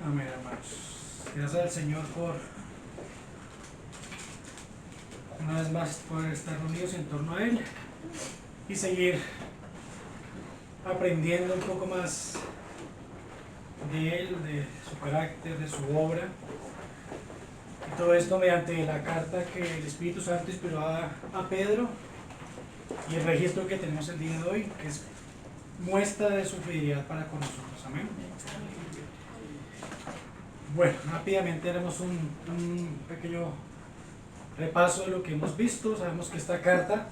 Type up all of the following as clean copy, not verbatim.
Amén, hermanos. Gracias al Señor por una vez más poder estar reunidos en torno a Él y seguir aprendiendo un poco más de Él, de su carácter, de su obra. Y todo esto mediante la carta que el Espíritu Santo inspiró a Pedro y el registro que tenemos el día de hoy, que es muestra de su fidelidad para con nosotros. Amén. Bueno, rápidamente haremos un pequeño repaso de lo que hemos visto. Sabemos que esta carta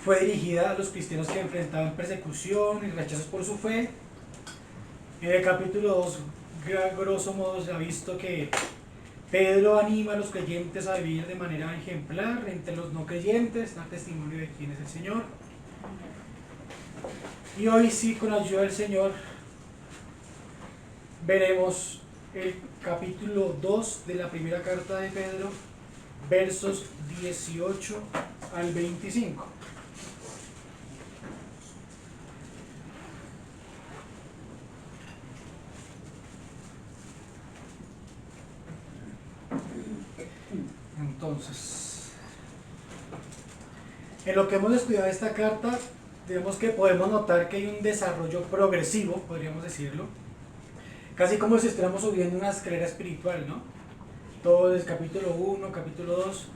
fue dirigida a los cristianos que enfrentaban persecución y rechazos por su fe. En el capítulo 2, grosso modo, se ha visto que Pedro anima a los creyentes a vivir de manera ejemplar entre los no creyentes, da testimonio de quién es el Señor. Y hoy sí, con la ayuda del Señor, veremos el capítulo 2 de la primera carta de Pedro, versos 18 al 25. Entonces, en lo que hemos estudiado esta carta, digamos que podemos notar que hay un desarrollo progresivo, podríamos decirlo, casi como si estuviéramos subiendo una escalera espiritual, ¿no? Todo desde capítulo 1, capítulo 2,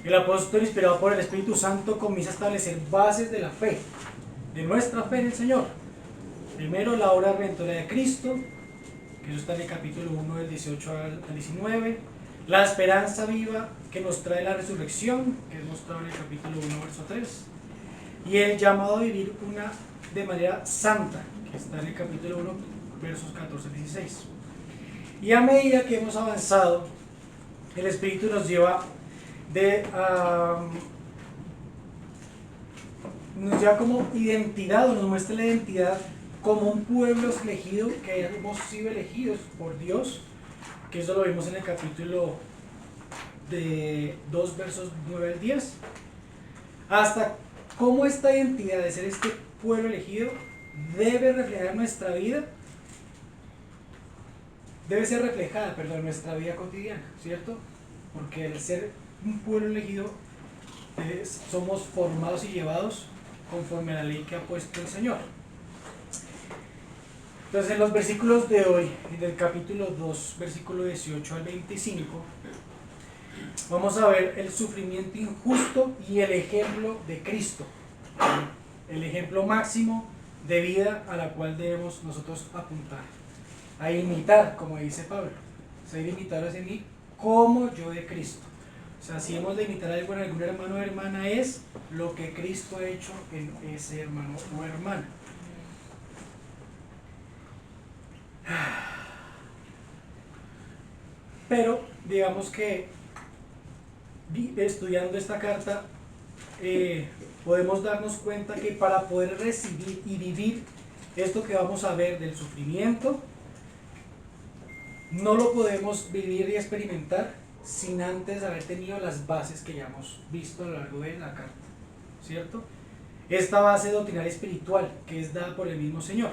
el apóstol inspirado por el Espíritu Santo comienza a establecer bases de la fe, de nuestra fe en el Señor. Primero, la obra redentora de Cristo, que eso está en el capítulo 1 del 18 al 19, la esperanza viva que nos trae la resurrección, que es mostrado en el capítulo 1, verso 3, y el llamado a vivir de manera santa, que está en el capítulo 1, versos 14 al 16. Y a medida que hemos avanzado, el Espíritu nos lleva como identidad, o nos muestra la identidad como un pueblo elegido, que hemos sido elegidos por Dios, que eso lo vimos en el capítulo de 2, versos 9 al 10, hasta cómo esta identidad de ser este pueblo elegido debe reflejar nuestra vida, debe ser reflejada, en nuestra vida cotidiana, ¿cierto? Porque al ser un pueblo elegido, somos formados y llevados conforme a la ley que ha puesto el Señor. Entonces, en los versículos de hoy, del capítulo 2, versículo 18 al 25, vamos a ver el sufrimiento injusto y el ejemplo de Cristo, el ejemplo máximo de vida a la cual debemos nosotros apuntar, a imitar, como dice Pablo. Soy de imitaros en mí como yo de Cristo. O sea, si hemos de imitar algo en algún hermano o hermana, es lo que Cristo ha hecho en ese hermano o hermana. Pero digamos que estudiando esta carta podemos darnos cuenta que para poder recibir y vivir esto que vamos a ver del sufrimiento, no lo podemos vivir y experimentar sin antes haber tenido las bases que ya hemos visto a lo largo de la carta, ¿cierto? Esta base doctrinal espiritual que es dada por el mismo Señor.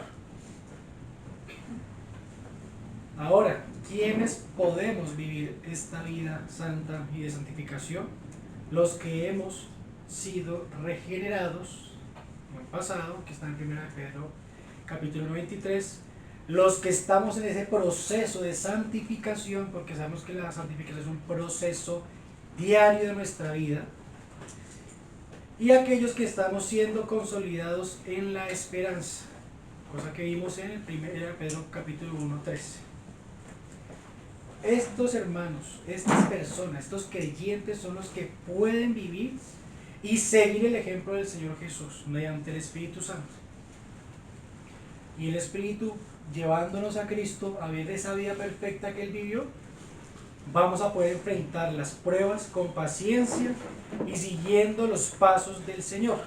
Ahora, ¿quiénes podemos vivir esta vida santa y de santificación? Los que hemos sido regenerados en el pasado, que está en 1 Pedro capítulo 23, los que estamos en ese proceso de santificación, porque sabemos que la santificación es un proceso diario de nuestra vida, y aquellos que estamos siendo consolidados en la esperanza, cosa que vimos en el 1 Pedro capítulo 1, 13. Estos hermanos, estas personas, estos creyentes son los que pueden vivir y seguir el ejemplo del Señor Jesús mediante el Espíritu Santo. Y el Espíritu, llevándonos a Cristo a ver esa vida perfecta que Él vivió, vamos a poder enfrentar las pruebas con paciencia y siguiendo los pasos del Señor.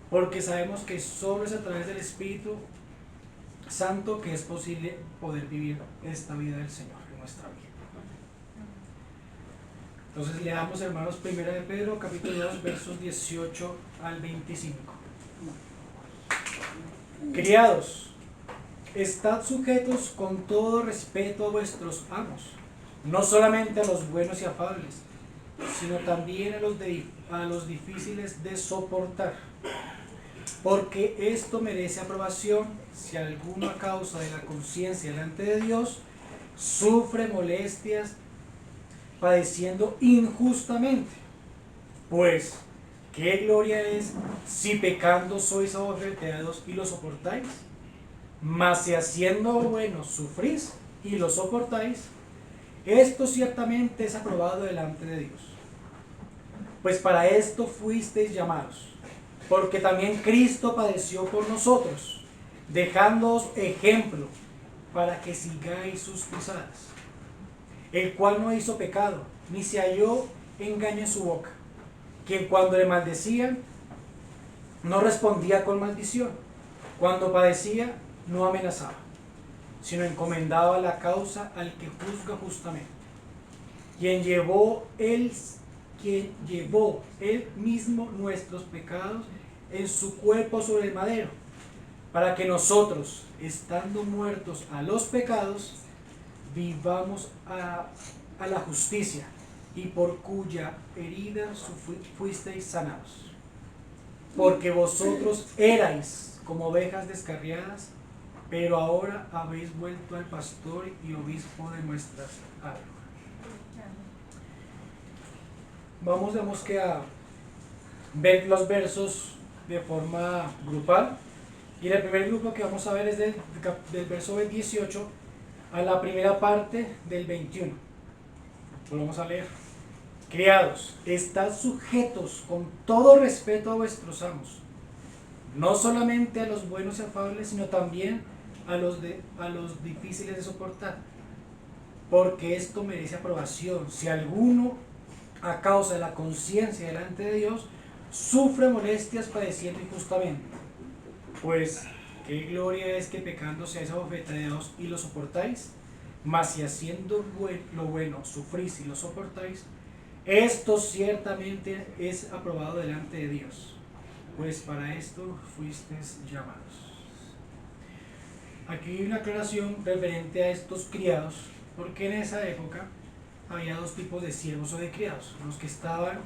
Porque sabemos que solo es a través del Espíritu Santo que es posible poder vivir esta vida del Señor en nuestra vida. Entonces leamos, hermanos, 1 de Pedro capítulo 2, versos 18 al 25. Criados, estad sujetos con todo respeto a vuestros amos, no solamente a los buenos y afables, sino también a los difíciles de soportar, porque esto merece aprobación si alguno a causa de la conciencia delante de Dios sufre molestias padeciendo injustamente. Pues, ¿qué gloria es si pecando sois abofeteados y lo soportáis? Mas si haciendo bueno sufrís y lo soportáis, esto ciertamente es aprobado delante de Dios. Pues para esto fuisteis llamados, porque también Cristo padeció por nosotros, dejándoos ejemplo para que sigáis sus pisadas, el cual no hizo pecado, ni se halló engaño en su boca, quien cuando le maldecían no respondía con maldición, cuando padecía no amenazaba, sino encomendaba la causa al que juzga justamente, quien llevó él mismo nuestros pecados en su cuerpo sobre el madero, para que nosotros, estando muertos a los pecados, vivamos a la justicia, y por cuya herida fuisteis sanados. Porque vosotros erais como ovejas descarriadas, pero ahora habéis vuelto al pastor y obispo de nuestras almas. Vamos que a ver los versos de forma grupal. Y el primer grupo que vamos a ver es del verso 18 a la primera parte del 21. Lo vamos a leer. Criados, estad sujetos con todo respeto a vuestros amos, no solamente a los buenos y afables, sino también a los difíciles de soportar, porque esto merece aprobación si alguno, a causa de la conciencia delante de Dios, sufre molestias padeciendo injustamente. Pues, ¿qué gloria es que pecando seáis abofeteados y lo soportáis? Mas si haciendo lo bueno sufrís y lo soportáis, esto ciertamente es aprobado delante de Dios, pues para esto fuisteis llamados. Aquí hay una aclaración referente a estos criados, porque en esa época había dos tipos de siervos o de criados: los que estaban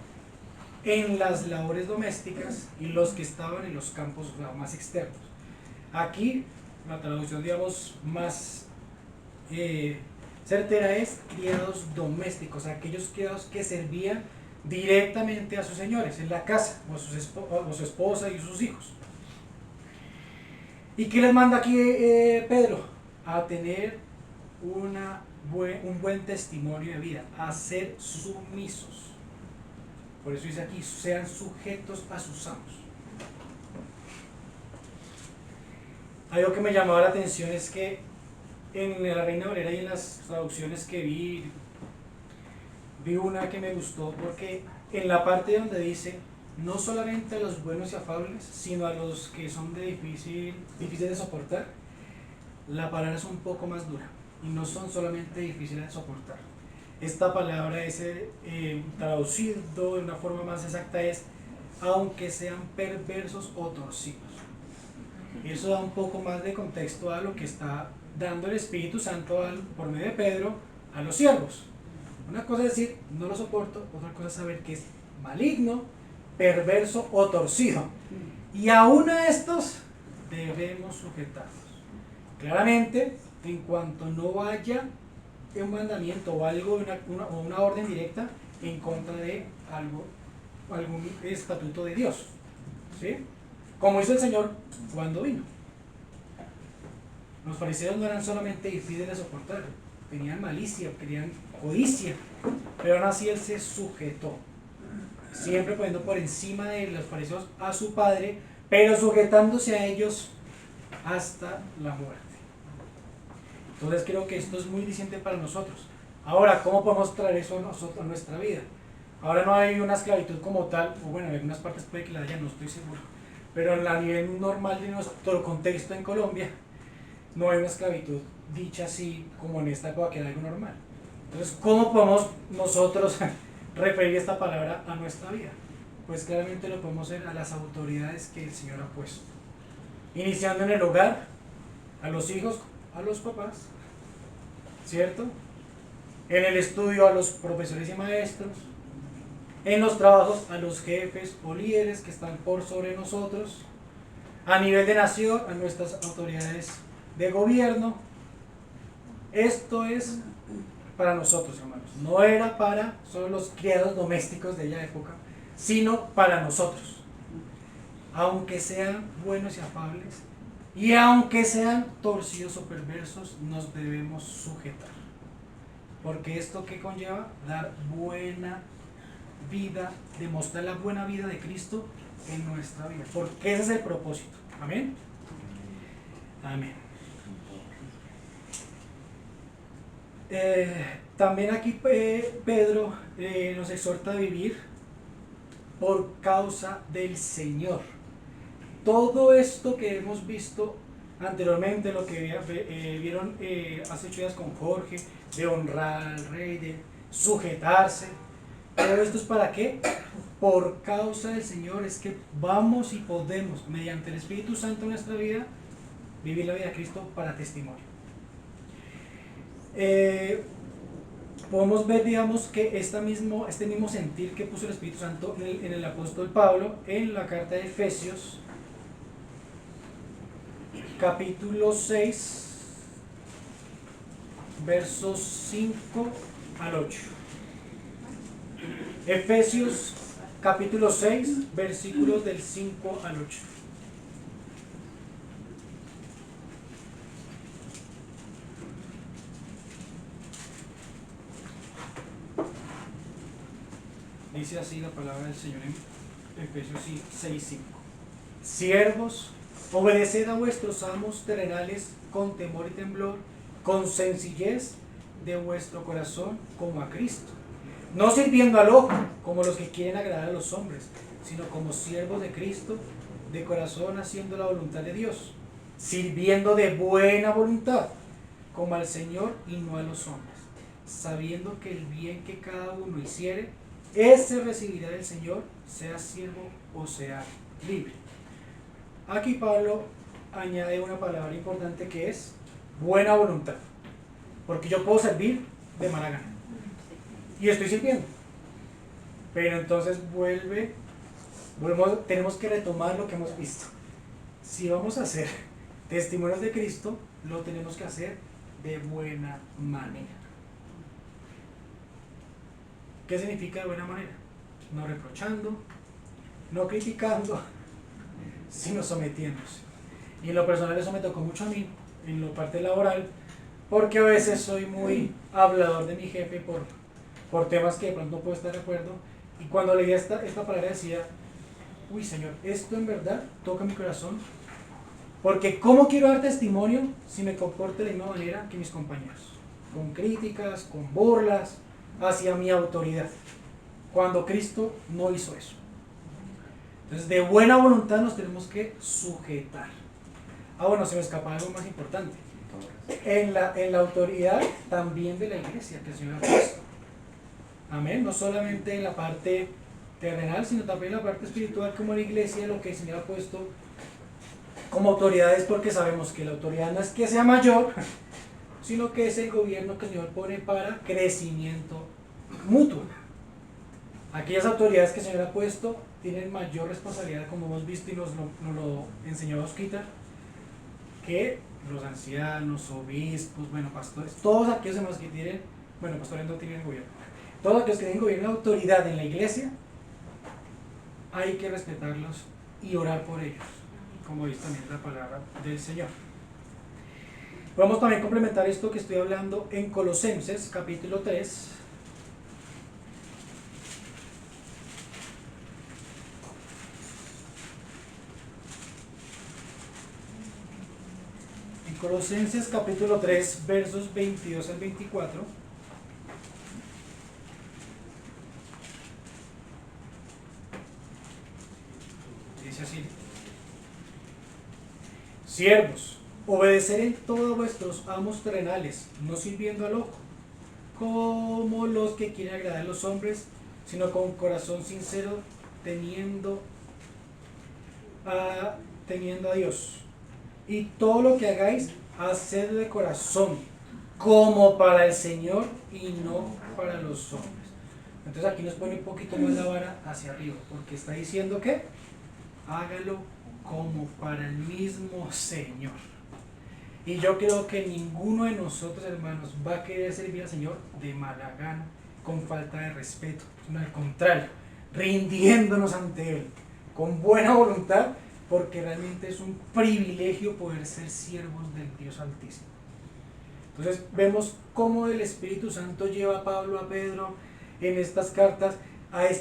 en las labores domésticas y los que estaban en los campos más externos. Aquí la traducción, digamos, más certera es criados domésticos, aquellos criados que servían directamente a sus señores en la casa, o a su esposa y sus hijos. ¿Y qué les manda aquí Pedro? A tener un buen testimonio de vida, a ser sumisos. Por eso dice aquí, sean sujetos a sus amos. Algo que me llamaba la atención es que en la Reina Valera y en las traducciones que vi una que me gustó, porque en la parte donde dice no solamente a los buenos y afables, sino a los que son difíciles de soportar, la palabra es un poco más dura y no son solamente difíciles de soportar. Esta palabra es traducido de una forma más exacta, es aunque sean perversos o torcidos. Y eso da un poco más de contexto a lo que está dando el Espíritu Santo por medio de Pedro a los siervos. Una cosa es decir, no lo soporto, otra cosa es saber que es maligno, perverso o torcido. Y aún a estos debemos sujetarnos. Claramente, en cuanto no haya un mandamiento o algo, una orden directa en contra de algún estatuto de Dios, ¿sí? Como hizo el Señor cuando vino. Los fariseos no eran solamente difíciles de soportar, tenían malicia, tenían codicia, pero aún así Él se sujetó, siempre poniendo por encima de los fariseos a su Padre, pero sujetándose a ellos hasta la muerte. Entonces creo que esto es muy diciente para nosotros. Ahora, ¿cómo podemos traer eso a nuestra vida? Ahora no hay una esclavitud como tal, o bueno, en algunas partes puede que la haya, no estoy seguro, pero a nivel normal de nuestro contexto en Colombia, no hay una esclavitud dicha así como en esta época, que era algo normal. Entonces, ¿cómo podemos nosotros referir esta palabra a nuestra vida? Pues claramente lo podemos hacer a las autoridades que el Señor ha puesto, iniciando en el hogar, A los hijos, a los papás, ¿cierto? En el estudio a los profesores y maestros, en los trabajos a los jefes o líderes que están por sobre nosotros, a nivel de nación a nuestras autoridades de gobierno. Esto es para nosotros, hermanos. No era para solo los criados domésticos de aquella época, sino para nosotros. Aunque sean buenos y afables, y aunque sean torcidos o perversos, nos debemos sujetar. Porque esto que conlleva dar buena vida, demostrar la buena vida de Cristo en nuestra vida. Porque ese es el propósito. Amén. Amén. También aquí Pedro nos exhorta a vivir por causa del Señor. Todo esto que hemos visto anteriormente, lo que vieron hace 8 días con Jorge, de honrar al rey, de sujetarse, todo esto es para qué? Por causa del Señor es que vamos y podemos, mediante el Espíritu Santo en nuestra vida, vivir la vida de Cristo para testimonio. Podemos ver, digamos, que este mismo sentir que puso el Espíritu Santo en el apóstol Pablo en la carta de Efesios, capítulo 6, versos 5 al 8. Efesios capítulo 6, versículos del 5 al 8. Dice así la palabra del Señor en Efesios 6, 5. Siervos, obedeced a vuestros amos terrenales con temor y temblor, con sencillez de vuestro corazón como a Cristo, no sirviendo al ojo como los que quieren agradar a los hombres, sino como siervos de Cristo, de corazón haciendo la voluntad de Dios, sirviendo de buena voluntad como al Señor y no a los hombres, sabiendo que el bien que cada uno hiciere, ese recibirá del Señor, sea siervo o sea libre. Aquí Pablo añade una palabra importante que es buena voluntad, porque yo puedo servir de mala gana y estoy sirviendo, pero entonces tenemos que retomar lo que hemos visto. Si vamos a hacer testimonios de Cristo, lo tenemos que hacer de buena manera. ¿Qué significa de buena manera? No reprochando, no criticando, sino sometiéndose. Y en lo personal eso me tocó mucho a mí, en la parte laboral, porque a veces soy muy hablador de mi jefe por temas que de pronto no puedo estar de acuerdo, y cuando leía esta palabra decía, uy Señor, esto en verdad toca mi corazón, porque ¿cómo quiero dar testimonio si me comporto de la misma manera que mis compañeros? Con críticas, con burlas hacia mi autoridad, cuando Cristo no hizo eso. Entonces, de buena voluntad nos tenemos que sujetar. Bueno, se me escapa algo más importante. En la autoridad también de la iglesia que el Señor ha puesto. Amén. No solamente en la parte terrenal, sino también en la parte espiritual, como la iglesia, lo que el Señor ha puesto como autoridades, porque sabemos que la autoridad no es que sea mayor, sino que es el gobierno que el Señor pone para crecimiento mutuo. Aquellas autoridades que el Señor ha puesto tienen mayor responsabilidad, como hemos visto y nos lo enseñó Osquita, que los ancianos, obispos, pastores, todos aquellos demás que tienen, pastores no tienen gobierno, todos aquellos que tienen gobierno, autoridad en la iglesia, hay que respetarlos y orar por ellos, como dice también la palabra del Señor. Vamos también a complementar esto que estoy hablando en Colosenses capítulo 3. Colosenses capítulo 3, versos 22 al 24. Dice así: Siervos, obedeced en todo a vuestros amos terrenales, no sirviendo al ojo, como los que quieren agradar a los hombres, sino con corazón sincero, teniendo a Dios. Y todo lo que hagáis, haced de corazón, como para el Señor y no para los hombres. Entonces aquí nos pone un poquito más la vara hacia arriba, porque está diciendo que hágalo como para el mismo Señor. Y yo creo que ninguno de nosotros, hermanos, va a querer servir al Señor de mala gana, con falta de respeto, sino al contrario, rindiéndonos ante Él, con buena voluntad, porque realmente es un privilegio poder ser siervos del Dios Altísimo. Entonces vemos cómo el Espíritu Santo lleva a Pablo, a Pedro, en estas cartas,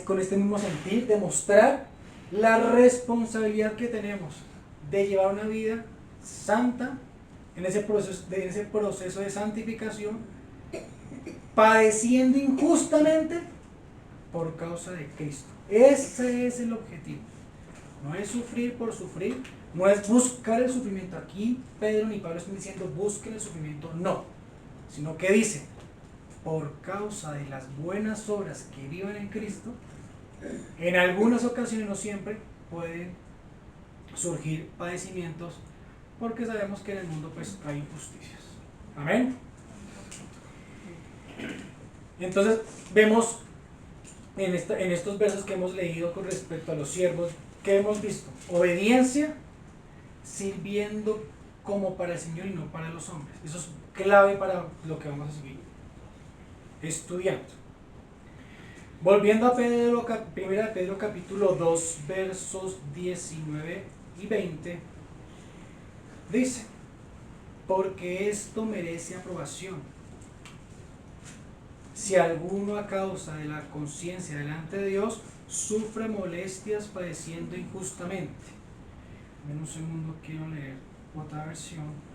con este mismo sentir, de mostrar la responsabilidad que tenemos de llevar una vida santa, en ese proceso de santificación, padeciendo injustamente por causa de Cristo. Ese es el objetivo. No es sufrir por sufrir, no es buscar el sufrimiento. Aquí Pedro ni Pablo están diciendo busquen el sufrimiento, no, sino que dice, por causa de las buenas obras que viven en Cristo, en algunas ocasiones, no siempre, pueden surgir padecimientos, porque sabemos que en el mundo pues hay injusticias. Amén. Entonces vemos en estos versos que hemos leído con respecto a los siervos, ¿qué hemos visto? Obediencia, sirviendo como para el Señor y no para los hombres. Eso es clave para lo que vamos a seguir estudiando. Volviendo a Pedro, 1 Pedro capítulo 2, versos 19 y 20, dice, porque esto merece aprobación. Si alguno a causa de la conciencia delante de Dios sufre molestias padeciendo injustamente. En un segundo quiero leer otra versión.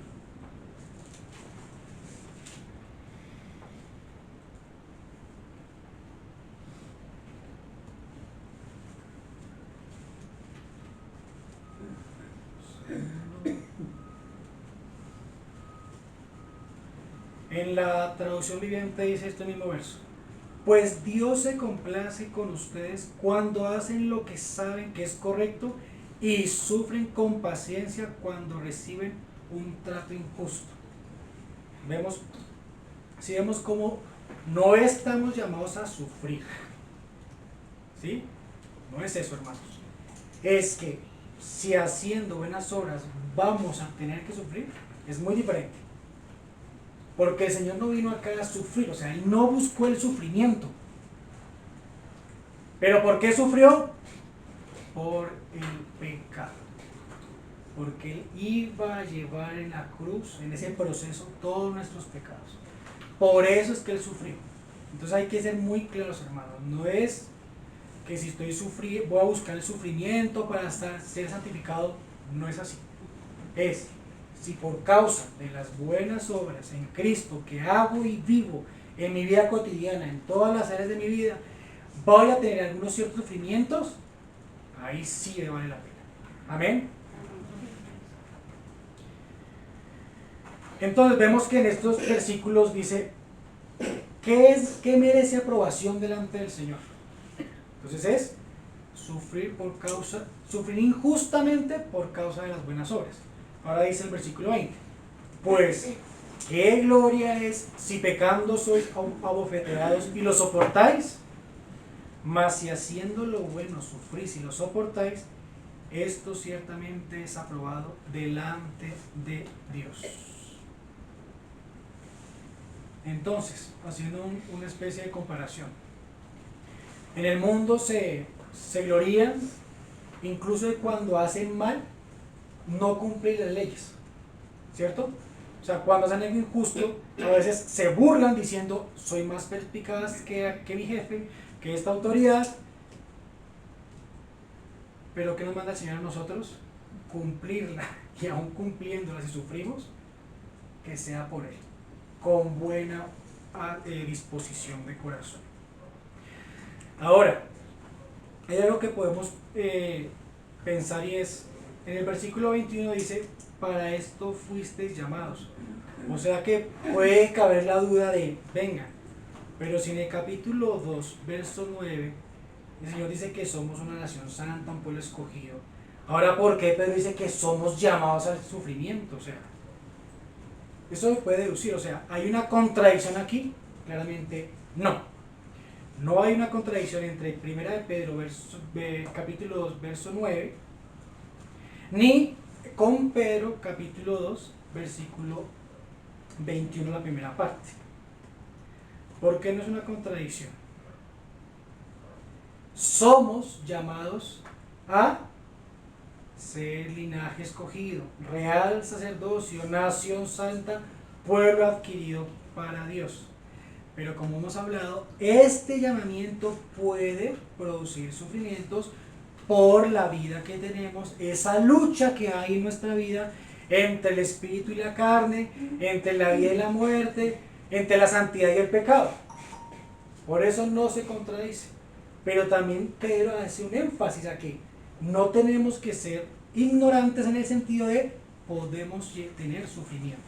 En la traducción viviente dice este mismo verso: pues Dios se complace con ustedes cuando hacen lo que saben que es correcto y sufren con paciencia cuando reciben un trato injusto. Vemos cómo no estamos llamados a sufrir, ¿sí? No es eso, hermanos. Es que si haciendo buenas obras vamos a tener que sufrir, es muy diferente. Porque el Señor no vino acá a sufrir, o sea, Él no buscó el sufrimiento. ¿Pero por qué sufrió? Por el pecado. Porque Él iba a llevar en la cruz, en ese proceso, todos nuestros pecados. Por eso es que Él sufrió. Entonces hay que ser muy claros, hermanos. No es que si estoy sufriendo, voy a buscar el sufrimiento para ser santificado. No es así. Es, si por causa de las buenas obras en Cristo que hago y vivo en mi vida cotidiana, en todas las áreas de mi vida, voy a tener algunos ciertos sufrimientos, ahí sí me vale la pena. Amén. Entonces vemos que en estos versículos dice, ¿qué merece aprobación delante del Señor? Entonces es sufrir injustamente por causa de las buenas obras. Ahora dice el versículo 20, pues qué gloria es si pecando sois abofeteados y lo soportáis, mas si haciendo lo bueno sufrís y lo soportáis, esto ciertamente es aprobado delante de Dios. Entonces, haciendo una especie de comparación, en el mundo se glorían incluso de cuando hacen mal, no cumplir las leyes, ¿cierto? O sea, cuando hacen algo injusto, a veces se burlan diciendo, soy más perspicaz que mi jefe, que esta autoridad. Pero ¿qué nos manda el Señor a nosotros? Cumplirla, y aún cumpliéndola, si sufrimos, que sea por Él, con buena disposición de corazón. Ahora, hay algo que podemos pensar, y es, en el versículo 21 dice, para esto fuisteis llamados. O sea que puede caber la duda de, venga, pero si en el capítulo 2, verso 9, el Señor dice que somos una nación santa, un pueblo escogido, ahora ¿por qué Pedro dice que somos llamados al sufrimiento? O sea, Eso se puede deducir, o sea, ¿hay una contradicción aquí? Claramente no. No hay una contradicción entre 1 de Pedro, capítulo 2, verso 9, ni con Pedro, capítulo 2, versículo 21, la primera parte. ¿Por qué no es una contradicción? Somos llamados a ser linaje escogido, real sacerdocio, nación santa, pueblo adquirido para Dios. Pero como hemos hablado, este llamamiento puede producir sufrimientos por la vida que tenemos, esa lucha que hay en nuestra vida entre el espíritu y la carne, entre la vida y la muerte, entre la santidad y el pecado. Por eso no se contradice. Pero también Pedro hace un énfasis aquí. No tenemos que ser ignorantes en el sentido de podemos tener sufrimientos.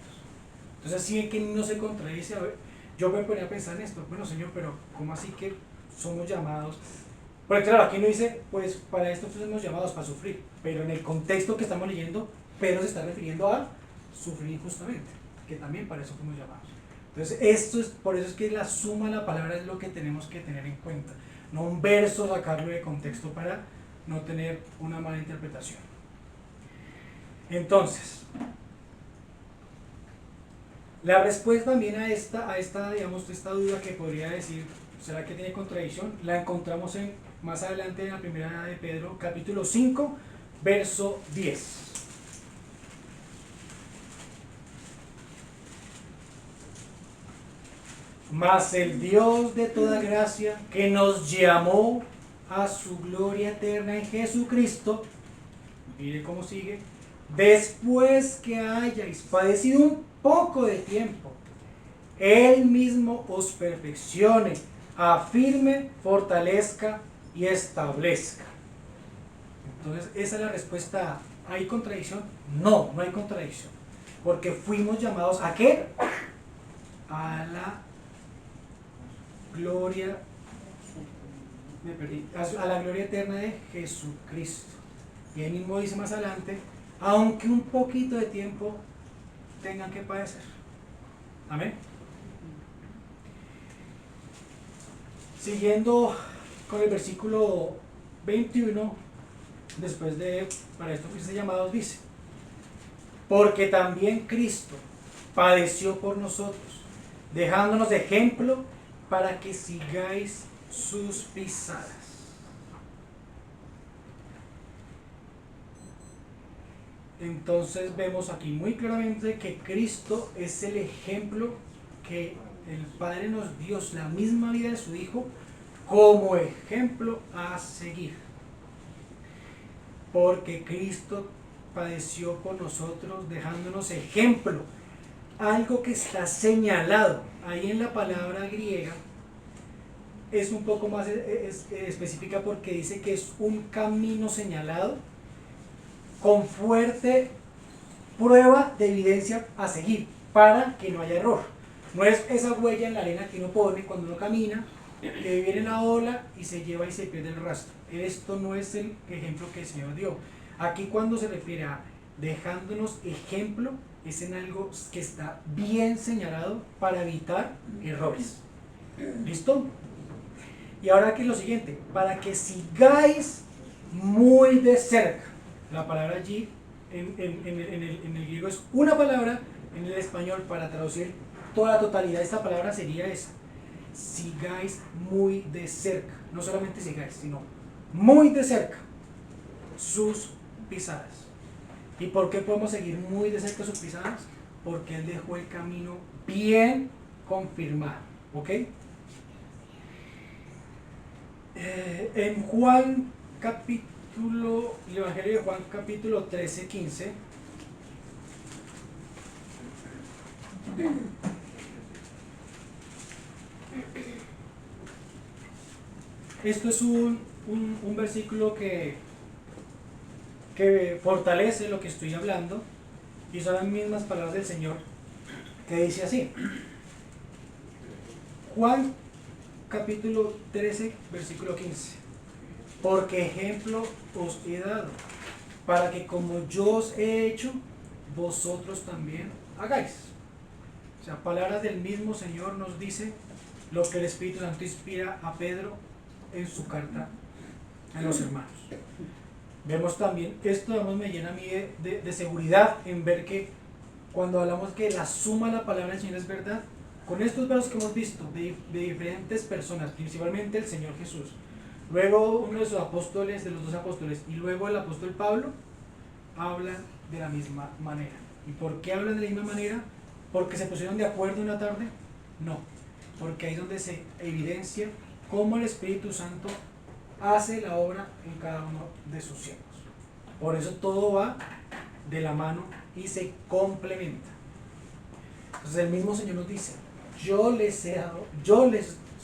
Entonces, así que no se contradice. A ver, yo me ponía a pensar en esto. Bueno, Señor, pero ¿cómo así que somos llamados? Porque claro, aquí no dice, pues para esto somos llamados para sufrir. Pero en el contexto que estamos leyendo, Pedro se está refiriendo a sufrir injustamente, que también para eso fuimos llamados. Entonces, por eso es que la suma de la palabra es lo que tenemos que tener en cuenta. No un verso sacarlo de contexto para no tener una mala interpretación. Entonces, la respuesta también a esta, digamos, esta duda que podría decir, ¿será que tiene contradicción? La encontramos más adelante en la primera de Pedro, capítulo 5, verso 10. Mas el Dios de toda gracia, que nos llamó a su gloria eterna en Jesucristo, mire cómo sigue, después que hayáis padecido un poco de tiempo, Él mismo os perfeccione, afirme, fortalezca y establezca. Entonces, esa es la respuesta. ¿Hay contradicción? No, no hay contradicción. Porque fuimos llamados ¿a qué? A la gloria, a la gloria eterna de Jesucristo. Y él mismo dice más adelante, aunque un poquito de tiempo tengan que padecer. Amén. Siguiendo con el versículo 21, después de, para esto fuiste llamados, dice, porque también Cristo padeció por nosotros, dejándonos de ejemplo para que sigáis sus pisadas. Entonces vemos aquí muy claramente que Cristo es el ejemplo que el Padre nos dio, la misma vida de su Hijo, como ejemplo a seguir. Porque Cristo padeció por nosotros, dejándonos ejemplo. Algo que está señalado ahí en la palabra griega es un poco más específica, porque dice que es un camino señalado con fuerte prueba de evidencia a seguir para que no haya error. No es esa huella en la arena que uno pone cuando uno camina, que viene la ola y se lleva y se pierde el rastro. Esto no es el ejemplo que el Señor dio. Aquí, cuando se refiere a dejándonos ejemplo, es en algo que está bien señalado para evitar errores. ¿Listo? Y ahora aquí lo siguiente, para que sigáis muy de cerca. La palabra allí en el griego es una palabra, en el español para traducir toda la totalidad de esta palabra sería esa. Sigáis muy de cerca, no solamente sigáis, sino muy de cerca sus pisadas. ¿Y por qué podemos seguir muy de cerca sus pisadas? Porque Él dejó el camino bien confirmado. ¿Ok? En Juan capítulo, el Evangelio de Juan capítulo 13, 15, esto es un versículo que fortalece lo que estoy hablando, y son las mismas palabras del Señor, que dice así. Juan capítulo 13, versículo 15. Porque ejemplo os he dado, para que como yo os he hecho, vosotros también hagáis. O sea, palabras del mismo Señor nos dice lo que el Espíritu Santo inspira a Pedro en su carta a los hermanos. Vemos también, esto digamos, me llena a mí de seguridad en ver que cuando hablamos que la suma de la palabra del Señor es verdad, con estos versos que hemos visto de diferentes personas, principalmente el Señor Jesús, luego uno de sus apóstoles, de los dos apóstoles, y luego el apóstol Pablo, hablan de la misma manera. ¿Y por qué hablan de la misma manera? ¿Porque se pusieron de acuerdo una tarde? No, porque ahí es donde se evidencia cómo el Espíritu Santo hace la obra en cada uno de sus siervos. Por eso todo va de la mano y se complementa. Entonces el mismo Señor nos dice, yo les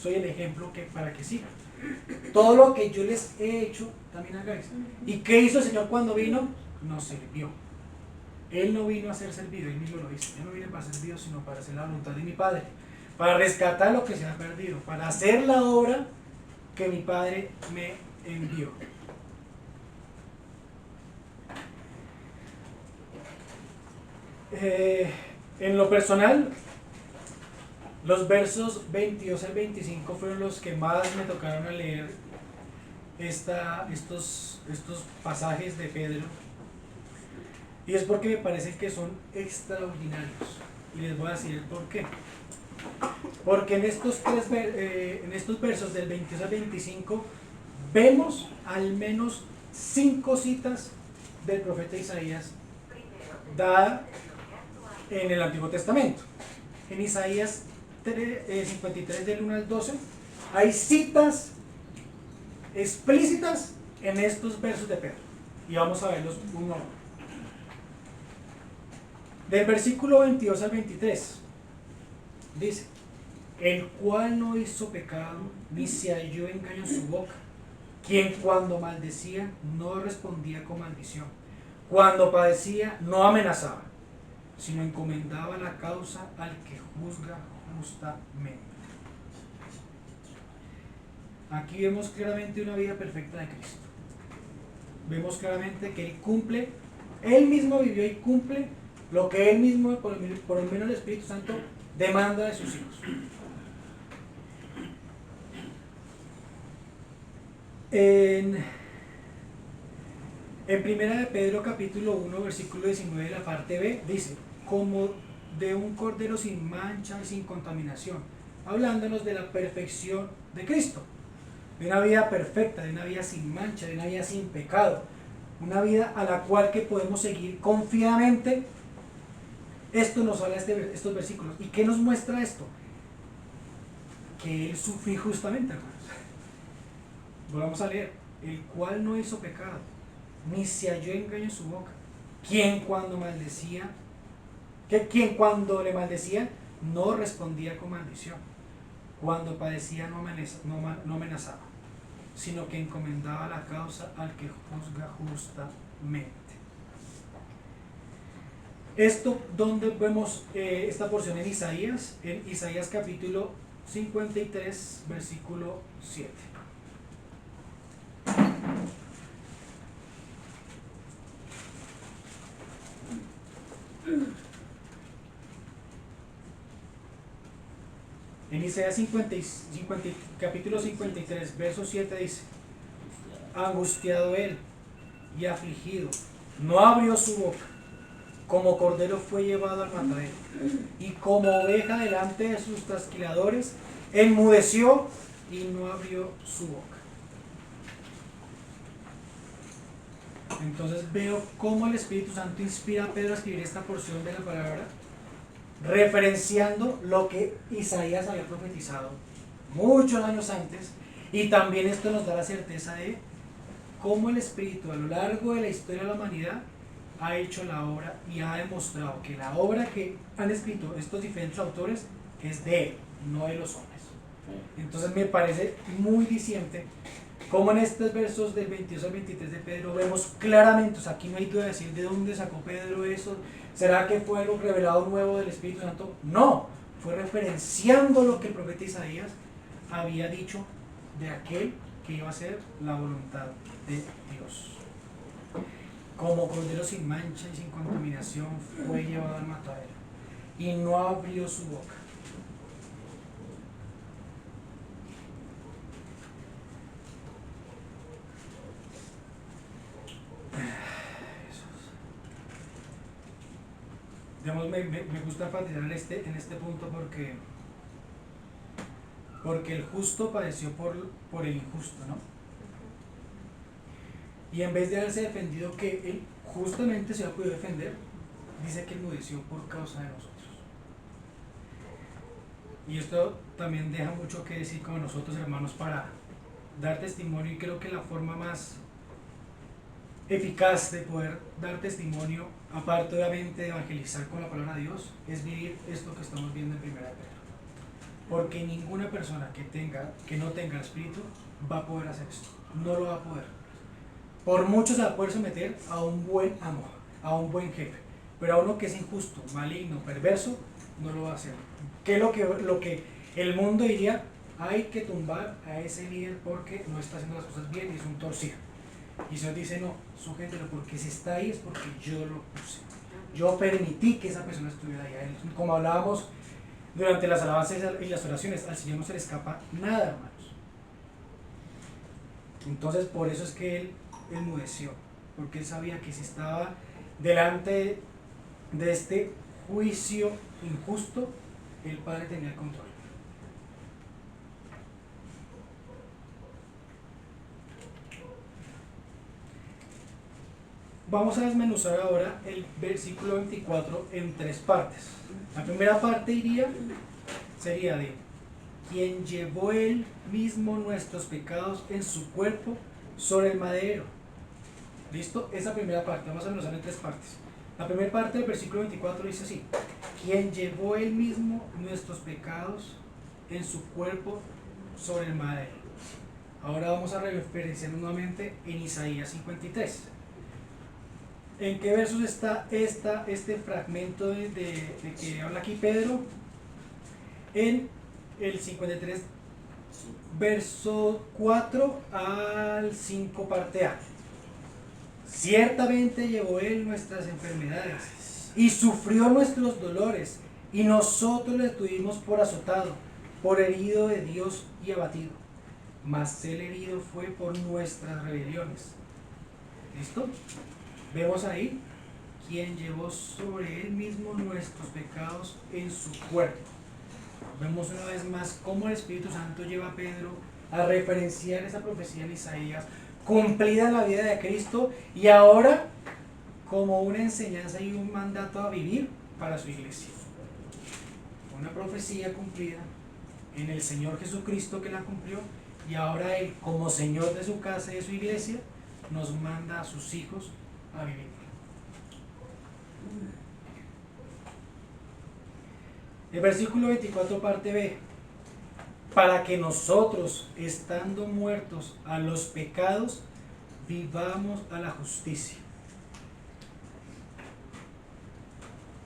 soy el ejemplo para que sigan. Todo lo que yo les he hecho, también hagáis. ¿Y qué hizo el Señor cuando vino? Nos sirvió. Él no vino a ser servido, Él mismo lo dice. Yo no vine para ser servido, sino para hacer la voluntad de mi Padre, para rescatar lo que se ha perdido, para hacer la obra que mi Padre me envió. En lo personal, los versos 22 al 25 fueron los que más me tocaron a leer estos pasajes de Pedro, y es porque me parece que son extraordinarios, y les voy a decir el por qué. Porque en estos versos del 22 al 25 vemos al menos 5 citas del profeta Isaías dadas en el Antiguo Testamento. En Isaías 53 del 1 al 12 hay citas explícitas en estos versos de Pedro, y vamos a verlos uno a uno. Del versículo 22 al 23 dice: el cual no hizo pecado, ni se halló engaño en su boca, quien cuando maldecía no respondía con maldición, cuando padecía no amenazaba, sino encomendaba la causa al que juzga justamente. Aquí vemos claramente una vida perfecta de Cristo. Vemos claramente que Él cumple, Él mismo vivió y cumple lo que Él mismo, por el menos el Espíritu Santo, demanda de sus hijos. En primera de Pedro capítulo 1 versículo 19 de la parte B dice: como de un cordero sin mancha y sin contaminación, hablándonos de la perfección de Cristo, de una vida perfecta, de una vida sin mancha, de una vida sin pecado, una vida a la cual que podemos seguir confiadamente. Esto nos habla estos versículos. ¿Y qué nos muestra esto? Que Él sufrió justamente, hermanos. Volvamos a leer: el cual no hizo pecado, ni se halló engaño en su boca, quien cuando le maldecía no respondía con maldición, cuando padecía no amenazaba, sino que encomendaba la causa al que juzga justamente. Esto, ¿dónde vemos esta porción? En Isaías capítulo 53 versículo 7. En Isaías capítulo 53 verso 7 dice: angustiado él y afligido, no abrió su boca, como cordero fue llevado al matadero, y como oveja delante de sus trasquiladores, enmudeció y no abrió su boca. Entonces veo cómo el Espíritu Santo inspira a Pedro a escribir esta porción de la palabra, referenciando lo que Isaías había profetizado muchos años antes, y también esto nos da la certeza de cómo el Espíritu a lo largo de la historia de la humanidad ha hecho la obra y ha demostrado que la obra que han escrito estos diferentes autores es de Él, no de los hombres. Entonces me parece muy diciente como en estos versos del 22 al 23 de Pedro vemos claramente, o sea, aquí no hay duda de decir de dónde sacó Pedro eso. ¿Será que fue algo revelado nuevo del Espíritu Santo? No, fue referenciando lo que el profeta Isaías había dicho de aquel que iba a ser la voluntad de Dios. Como cordero sin mancha y sin contaminación fue llevado al matadero, y no abrió su boca. Digamos, me gusta enfatizar en este punto porque el justo padeció por el injusto, ¿no? Y en vez de haberse defendido, que él justamente se ha podido defender, dice que enmudeció por causa de nosotros. Y esto también deja mucho que decir con nosotros, hermanos, para dar testimonio. Y creo que la forma más eficaz de poder dar testimonio, aparte obviamente de evangelizar con la palabra de Dios, es vivir esto que estamos viendo en 1 Pedro. Porque ninguna persona que no tenga el Espíritu va a poder hacer esto. No lo va a poder. Por mucho se va a poder someter a un buen amo, a un buen jefe, pero a uno que es injusto, maligno, perverso, no lo va a hacer. ¿Qué es lo que el mundo diría? Hay que tumbar a ese líder porque no está haciendo las cosas bien y es un torcido. Y el Señor dice, no, sujételo, porque si está ahí es porque yo lo puse. Yo permití que esa persona estuviera ahí. Como hablábamos durante las alabanzas y las oraciones, al Señor no se le escapa nada, hermanos. Entonces, por eso es que Él enmudeció, porque Él sabía que si estaba delante de este juicio injusto, el Padre tenía el control. Vamos a desmenuzar ahora el versículo 24 en 3 partes. La primera parte sería de quien llevó Él mismo nuestros pecados en su cuerpo sobre el madero. ¿Listo? Esa primera parte, vamos a desmenuzar en 3 partes. La primera parte del versículo 24 dice así: quien llevó Él mismo nuestros pecados en su cuerpo sobre el madero. Ahora vamos a referenciarnos nuevamente en Isaías 53. ¿En qué versos está este fragmento de que habla aquí Pedro? En el 53, verso 4 al 5, parte A. Ciertamente llevó Él nuestras enfermedades y sufrió nuestros dolores, y nosotros le tuvimos por azotado, por herido de Dios y abatido. Mas Él herido fue por nuestras rebeliones. ¿Listo? Vemos ahí, quien llevó sobre Él mismo nuestros pecados en su cuerpo. Vemos una vez más cómo el Espíritu Santo lleva a Pedro a referenciar esa profecía en Isaías, cumplida en la vida de Cristo, y ahora como una enseñanza y un mandato a vivir para su iglesia. Una profecía cumplida en el Señor Jesucristo, que la cumplió, y ahora Él, como Señor de su casa y de su iglesia, nos manda a sus hijos a vivir. El versículo 24, parte B: para que nosotros, estando muertos a los pecados, vivamos a la justicia.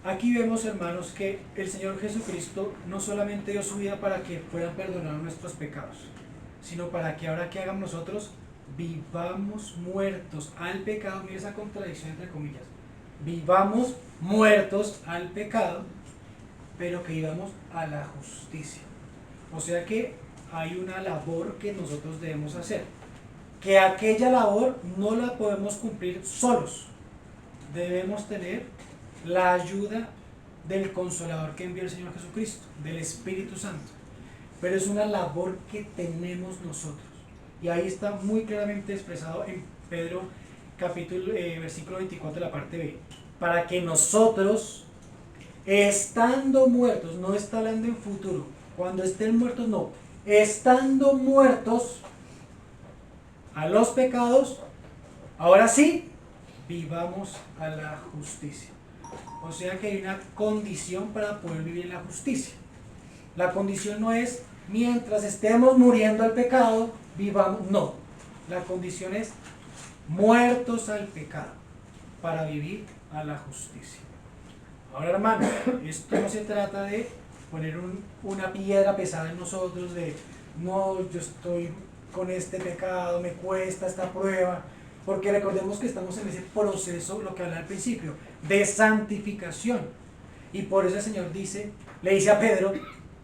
Aquí vemos, hermanos, que el Señor Jesucristo no solamente dio su vida para que fueran perdonados nuestros pecados, sino para que ahora que hagamos nosotros, vivamos muertos al pecado. Mira esa contradicción entre comillas: vivamos muertos al pecado, pero que vivamos a la justicia. O sea que hay una labor que nosotros debemos hacer, que aquella labor no la podemos cumplir solos. Debemos tener la ayuda del Consolador que envió el Señor Jesucristo, del Espíritu Santo, pero es una labor que tenemos nosotros. Y ahí está muy claramente expresado en Pedro versículo 24, la parte B: para que nosotros, estando muertos, no está hablando en futuro, cuando estén muertos, no, estando muertos a los pecados, ahora sí, vivamos a la justicia. O sea que hay una condición para poder vivir la justicia. La condición no es mientras estemos muriendo al pecado, vivamos, no. La condición es muertos al pecado para vivir a la justicia. Ahora, hermano, esto no se trata de poner una piedra pesada en nosotros, de no, yo estoy con este pecado, me cuesta esta prueba, porque recordemos que estamos en ese proceso, lo que hablaba al principio, de santificación. Y por eso el Señor le dice a Pedro,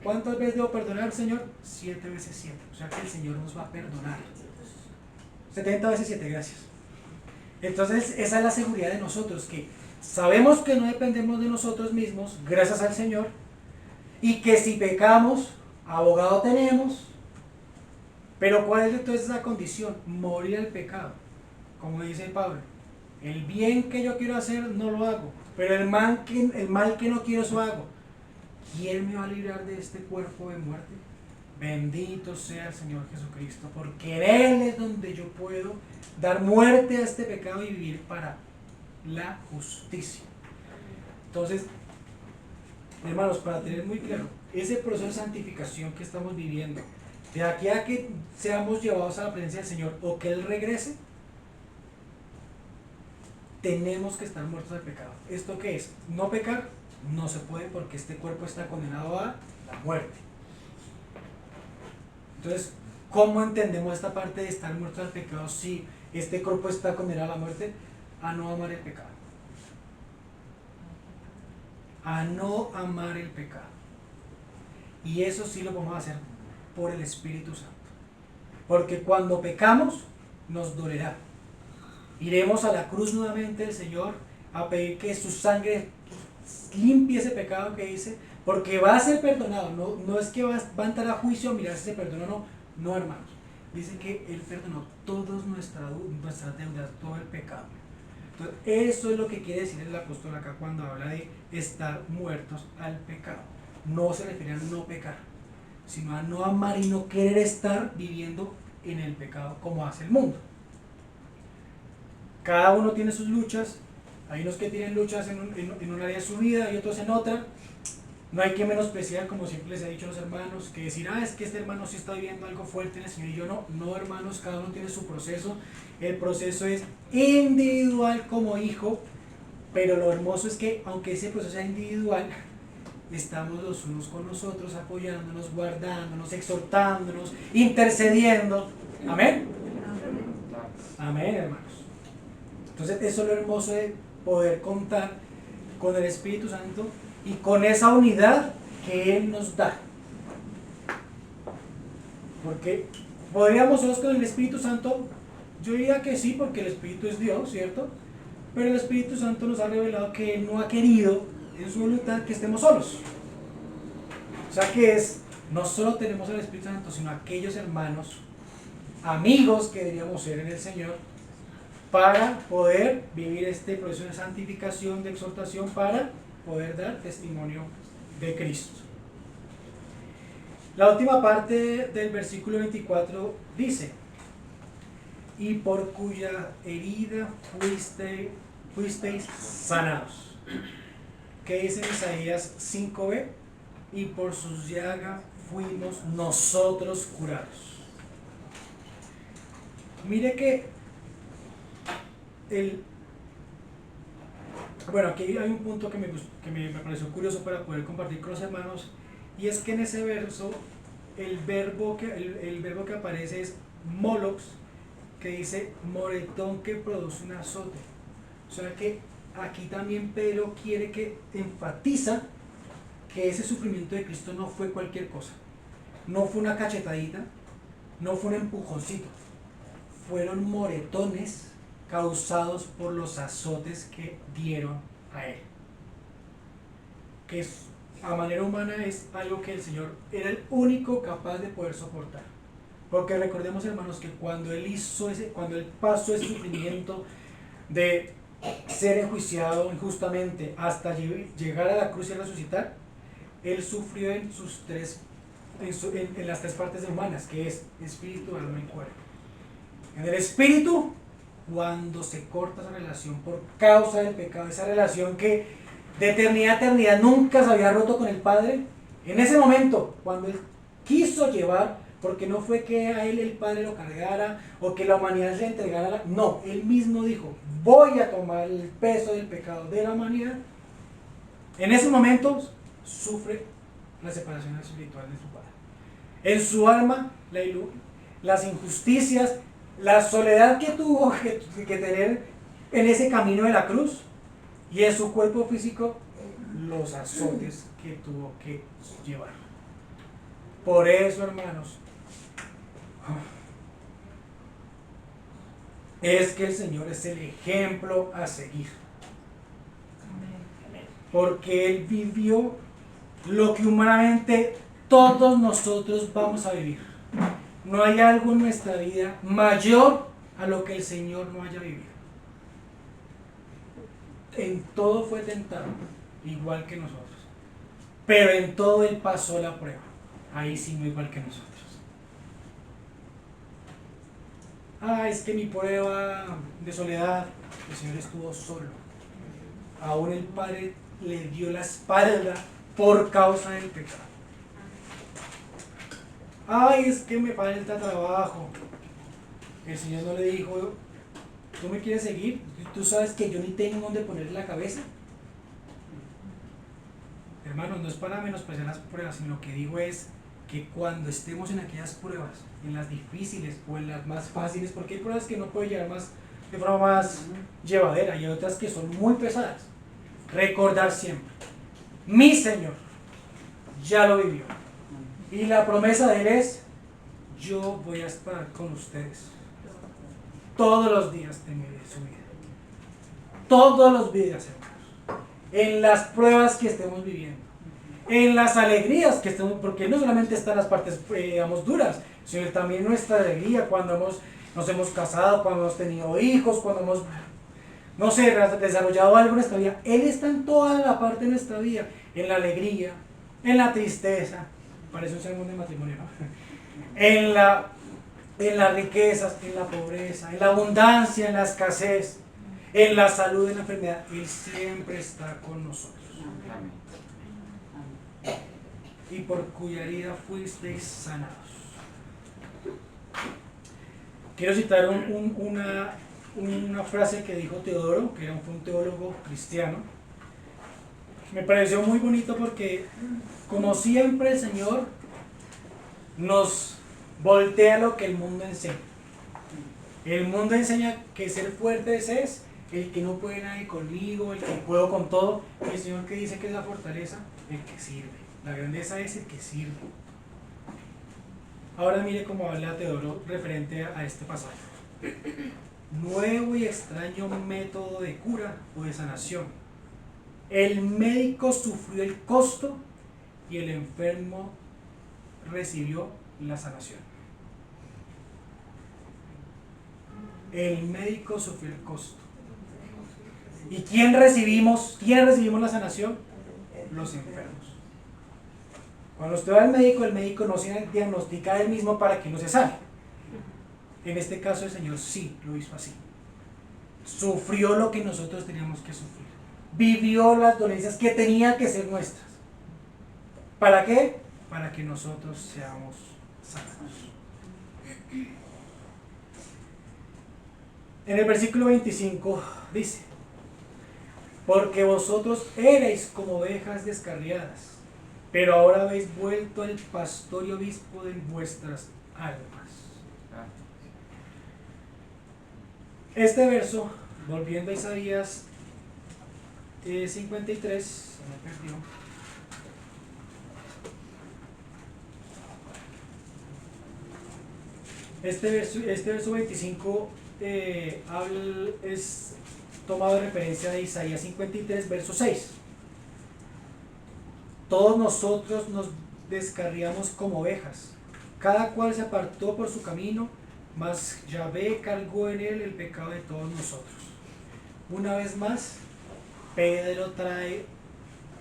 ¿cuántas veces debo perdonar, Señor? 7 veces 7. O sea que el Señor nos va a perdonar. 70 veces 7, gracias. Entonces esa es la seguridad de nosotros, que sabemos que no dependemos de nosotros mismos, gracias al Señor, y que si pecamos, abogado tenemos. Pero ¿cuál es entonces la condición? Morir al pecado. Como dice Pablo, el bien que yo quiero hacer no lo hago, pero el mal que no quiero eso hago. ¿Quién me va a librar de este cuerpo de muerte? Bendito sea el Señor Jesucristo, porque en Él es donde yo puedo dar muerte a este pecado y vivir para la justicia. Entonces, hermanos, para tener muy claro, ese proceso de santificación que estamos viviendo, de aquí a que seamos llevados a la presencia del Señor o que Él regrese, tenemos que estar muertos al pecado. ¿Esto qué es? No pecar no se puede, porque este cuerpo está condenado a la muerte. Entonces, ¿cómo entendemos esta parte de estar muertos al pecado si este cuerpo está condenado a la muerte? A no amar el pecado. A no amar el pecado. Y eso sí lo vamos a hacer por el Espíritu Santo. Porque cuando pecamos, nos dolerá. Iremos a la cruz nuevamente del Señor a pedir que su sangre limpie ese pecado que hice, porque va a ser perdonado. No es que va a entrar a juicio a mirar si se perdonó. No, hermanos. Dice que Él perdonó todas nuestras deudas, todo el pecado. Entonces, eso es lo que quiere decir el apóstol acá cuando habla de estar muertos al pecado. No se refiere a no pecar, sino a no amar y no querer estar viviendo en el pecado como hace el mundo. Cada uno tiene sus luchas. Hay unos que tienen luchas en un área de su vida y otros en otra. No hay que menospreciar, como siempre les he dicho a los hermanos, que decir, es que este hermano sí está viviendo algo fuerte en el Señor y yo no. No, hermanos, cada uno tiene su proceso. El proceso es individual como hijo, pero lo hermoso es que, aunque ese proceso sea individual, estamos los unos con los otros, apoyándonos, guardándonos, exhortándonos, intercediendo. Amén. Amén, hermanos. Entonces, eso es lo hermoso de poder contar con el Espíritu Santo y con esa unidad que Él nos da. Porque podríamos nosotros con el Espíritu Santo, yo diría que sí, porque el Espíritu es Dios, ¿cierto? Pero el Espíritu Santo nos ha revelado que Él no ha querido en su voluntad que estemos solos. O sea que no solo tenemos el Espíritu Santo, sino aquellos hermanos, amigos que deberíamos ser en el Señor, para poder vivir este proceso de santificación, de exhortación, para poder dar testimonio de Cristo. La última parte del versículo 24 dice: y por cuya herida fuisteis sanados. ¿Qué dice en Isaías 5b? Y por sus llagas fuimos nosotros curados. Mire que aquí hay un punto que me pareció curioso para poder compartir con los hermanos, y es que en ese verso el verbo que aparece es molox, que dice moretón que produce un azote. O sea que aquí también Pedro enfatiza que ese sufrimiento de Cristo no fue cualquier cosa, no fue una cachetadita, no fue un empujoncito, fueron moretones causados por los azotes que dieron a Él, que a manera humana es algo que el Señor era el único capaz de poder soportar. Porque recordemos, hermanos, que cuando Él pasó ese sufrimiento de ser enjuiciado injustamente hasta llegar a la cruz y resucitar, Él sufrió en las tres partes humanas, que es espíritu, alma y cuerpo. En el espíritu, cuando se corta esa relación por causa del pecado, esa relación que de eternidad a eternidad nunca se había roto con el Padre, en ese momento, cuando Él quiso llevar, porque no fue que a Él el Padre lo cargara o que la humanidad se entregara, no, Él mismo dijo: voy a tomar el peso del pecado de la humanidad. En ese momento sufre la separación espiritual de su Padre. En su alma, las injusticias, la soledad que tuvo que tener en ese camino de la cruz, y en su cuerpo físico los azotes que tuvo que llevar. Por eso, hermanos, es que el Señor es el ejemplo a seguir. Porque Él vivió lo que humanamente todos nosotros vamos a vivir. No hay algo en nuestra vida mayor a lo que el Señor no haya vivido. En todo fue tentado, igual que nosotros. Pero en todo Él pasó la prueba. Ahí sí no igual que nosotros. Es que mi prueba de soledad, el Señor estuvo solo. Aún el Padre le dio la espalda por causa del pecado. Es que me falta trabajo. El Señor no le dijo, ¿tú me quieres seguir? ¿Tú sabes que yo ni tengo donde ponerle la cabeza? Hermanos, no es para menospreciar las pruebas, sino lo que digo es que cuando estemos en aquellas pruebas, en las difíciles o en las más fáciles, porque hay pruebas que no pueden llegar de forma más llevadera y hay otras que son muy pesadas, recordar siempre, mi Señor ya lo vivió y la promesa de Él es, yo voy a estar con ustedes todos los días de su vida, todos los días, hermanos, en las pruebas que estemos viviendo, en las alegrías que estemos, porque no solamente están las partes digamos duras, sino también nuestra alegría cuando nos hemos casado, cuando hemos tenido hijos, cuando hemos, no sé, desarrollado algo en nuestra vida. Él está en toda la parte de nuestra vida, en la alegría, en la tristeza, parece un sermón de matrimonio, ¿no? en las riquezas, en la pobreza, en la abundancia, en la escasez, en la salud, en la enfermedad. Él siempre está con nosotros. Y por cuya herida fuisteis sanados. Quiero citar una frase que dijo Teodoro, que fue un teólogo cristiano. Me pareció muy bonito porque, como siempre, el Señor nos voltea lo que el mundo enseña. El mundo enseña que ser fuertes es el que no puede nadie conmigo, el que puedo con todo. Y el Señor que dice que es la fortaleza, el que sirve. La grandeza es el que sirve. Ahora mire cómo habla Teodoro referente a este pasaje. Nuevo y extraño método de cura o de sanación. El médico sufrió el costo y el enfermo recibió la sanación. El médico sufrió el costo. ¿Y quién recibimos la sanación? Los enfermos. Cuando usted va al médico, el médico no se diagnostica a él mismo para que no se sane. En este caso el Señor sí lo hizo así. Sufrió lo que nosotros teníamos que sufrir. Vivió las dolencias que tenían que ser nuestras. ¿Para qué? Para que nosotros seamos sanados. En el versículo 25 dice: porque vosotros erais como ovejas descarriadas, pero ahora habéis vuelto al pastor y obispo de vuestras almas. Este verso, volviendo a Isaías 53, se me perdió. Este verso 25 es tomado de referencia de Isaías 53, verso 6. Todos nosotros nos descarriamos como ovejas, cada cual se apartó por su camino, mas Yahvé cargó en él el pecado de todos nosotros. Una vez más, Pedro trae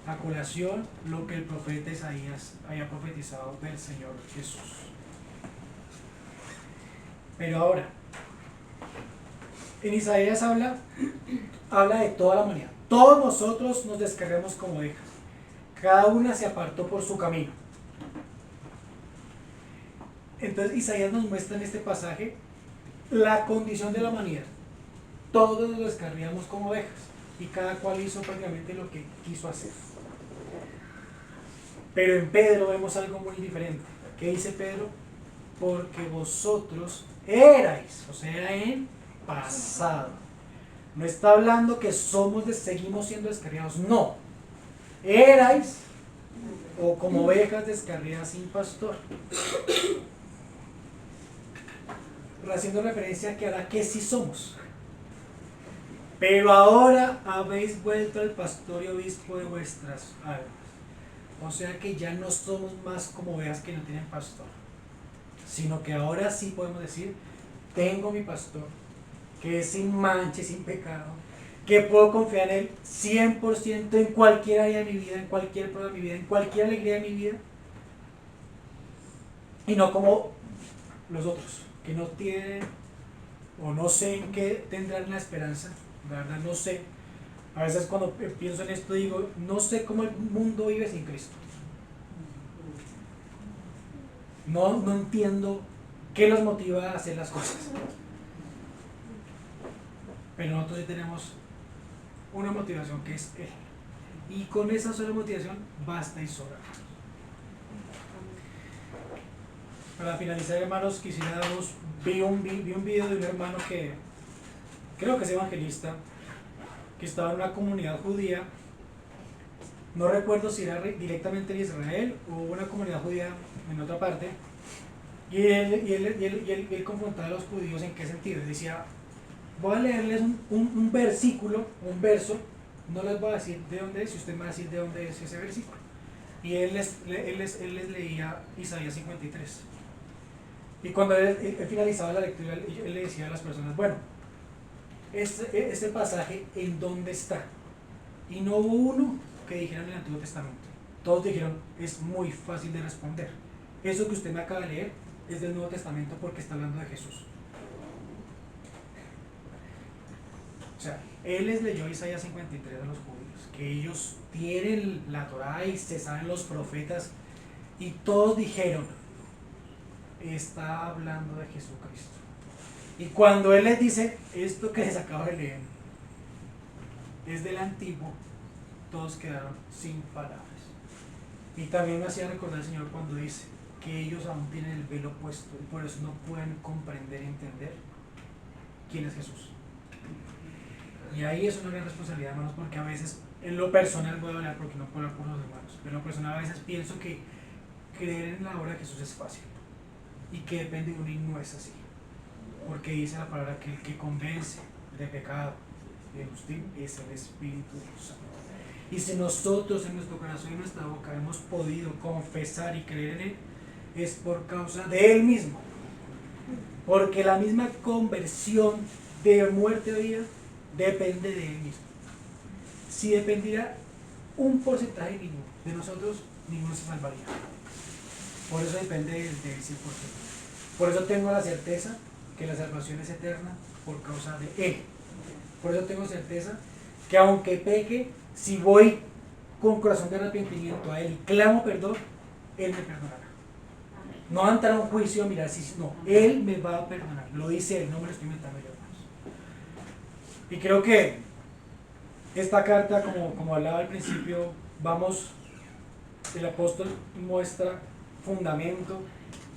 a colación lo que el profeta Isaías había profetizado del Señor Jesús. Pero ahora, en Isaías habla de toda la humanidad. Todos nosotros nos descargamos como ovejas. Cada una se apartó por su camino. Entonces Isaías nos muestra en este pasaje la condición de la humanidad. Todos nos descarriamos como ovejas y cada cual hizo prácticamente lo que quiso hacer. Pero en Pedro vemos algo muy diferente. ¿Qué dice Pedro? Porque vosotros erais, o sea, era en pasado. No está hablando que seguimos siendo descarriados, no. erais o como ovejas descarriadas sin pastor. Haciendo referencia a que ahora que sí somos. Pero ahora habéis vuelto al pastor y obispo de vuestras almas. O sea que ya no somos más como ovejas que no tienen pastor, sino que ahora sí podemos decir, tengo mi pastor, que es sin mancha y sin pecado, que puedo confiar en él 100% en cualquier área de mi vida, en cualquier prueba de mi vida, en cualquier alegría de mi vida, y no como los otros, que no tienen o no sé en qué tendrán la esperanza, la verdad no sé. A veces cuando pienso en esto digo, no sé cómo el mundo vive sin Cristo. No entiendo qué los motiva a hacer las cosas. Pero nosotros sí tenemos una motivación que es Él. Y con esa sola motivación basta y sobra. Para finalizar, hermanos, vi un video de un hermano que creo que es evangelista, que estaba en una comunidad judía. No recuerdo si era directamente en Israel o una comunidad judía en otra parte. Y él confrontaba a los judíos en qué sentido. Decía, voy a leerles un versículo, un verso, no les voy a decir de dónde es, y usted me va a decir de dónde es ese versículo. Y él les leía Isaías 53. Y cuando él finalizaba la lectura, él le decía a las personas, bueno, este pasaje, ¿en dónde está? Y no hubo uno que dijera en el Antiguo Testamento. Todos dijeron, es muy fácil de responder. Eso que usted me acaba de leer es del Nuevo Testamento porque está hablando de Jesús. O sea, él les leyó Isaías 53 a los judíos, que ellos tienen la Torá y se saben los profetas, y todos dijeron, está hablando de Jesucristo. Y cuando él les dice, esto que les acabo de leer es del Antiguo, todos quedaron sin palabras. Y también me hacía recordar el Señor cuando dice que ellos aún tienen el velo puesto y por eso no pueden comprender y entender quién es Jesús. Y ahí es una gran responsabilidad, hermanos, porque a veces en lo personal voy a hablar porque no puedo hablar por los hermanos, pero en lo personal a veces pienso que creer en la obra de Jesús es fácil y que depende de uno y no es así, porque dice la palabra que el que convence de pecado y de justicia es el Espíritu Santo. Y si nosotros en nuestro corazón y en nuestra boca hemos podido confesar y creer en Él, es por causa de Él mismo, porque la misma conversión de muerte a vida depende de Él mismo. Si dependiera un porcentaje mínimo de nosotros, ninguno se salvaría. Por eso depende del 100%. Por eso tengo la certeza que la salvación es eterna por causa de Él. Por eso tengo certeza que aunque peque, si voy con corazón de arrepentimiento a Él y clamo perdón, Él me perdonará. No va a entrar a un juicio a mirar si no, Él me va a perdonar. Lo dice Él, no me lo estoy inventando yo, hermanos. Y creo que esta carta, como hablaba al principio, el apóstol muestra fundamento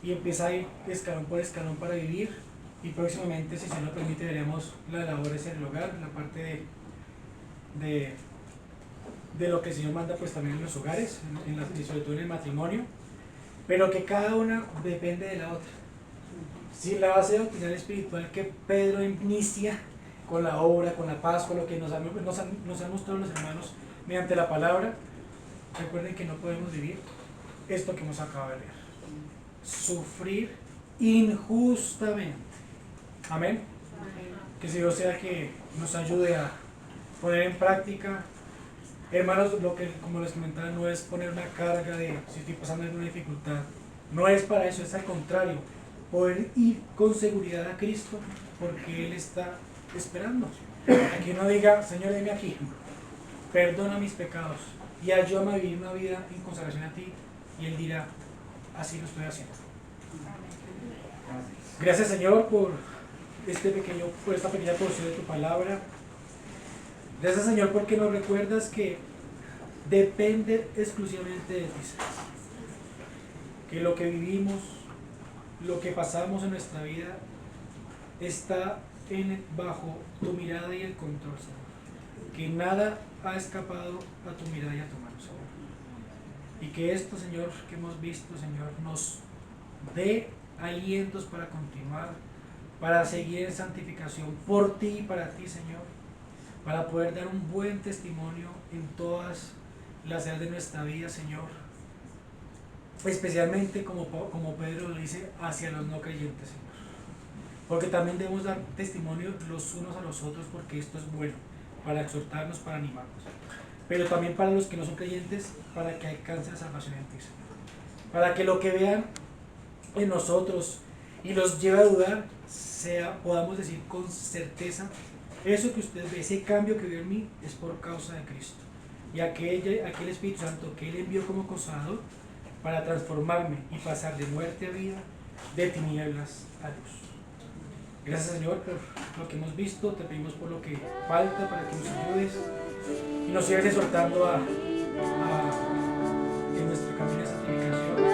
y empieza a ir escalón por escalón para vivir, y próximamente, si se lo permite, veremos las labores en el hogar, la parte de lo que el Señor manda pues también en los hogares, y sobre todo en el matrimonio, pero que cada una depende de la otra. Si la base doctrinal espiritual que Pedro inicia con la obra, con la paz, con lo que nos han mostrado los hermanos mediante la palabra, recuerden que no podemos vivir esto que hemos acabado de leer. Sufrir injustamente. Amén. Que si Dios sea que nos ayude a poner en práctica. Hermanos, lo que como les comentaba, no es poner una carga de si estoy pasando alguna dificultad. No es para eso, es al contrario. Poder ir con seguridad a Cristo porque Él está esperando. A que uno diga, Señor, dime aquí, perdona mis pecados y ayúdame a vivir una vida en consagración a ti. Y Él dirá, así lo estoy haciendo. Gracias, Señor, por esta pequeña porción de tu palabra. Gracias, Señor, porque nos recuerdas que depende exclusivamente de ti, que lo que vivimos, lo que pasamos en nuestra vida está bajo tu mirada y el control, Señor. que nada ha escapado a tu mirada y a tu mano, Señor. Y que esto, Señor, que hemos visto, Señor, nos dé alientos para continuar, para seguir en santificación por ti y para ti, Señor, para poder dar un buen testimonio en todas las áreas de nuestra vida, Señor, especialmente como Pedro lo dice, hacia los no creyentes, Señor, porque también debemos dar testimonio los unos a los otros, porque esto es bueno, para exhortarnos, para animarnos, pero también para los que no son creyentes, para que alcancen salvación en ti, Señor, para que lo que vean en nosotros y los lleve a dudar, podamos decir con certeza, eso que usted ve, ese cambio que vio en mí, es por causa de Cristo. Y aquel Espíritu Santo que Él envió como Consolador para transformarme y pasar de muerte a vida, de tinieblas a luz. Gracias, Señor, por lo que hemos visto. Te pedimos por lo que falta para que nos ayudes y nos sigas exhortando en nuestro camino de santificación.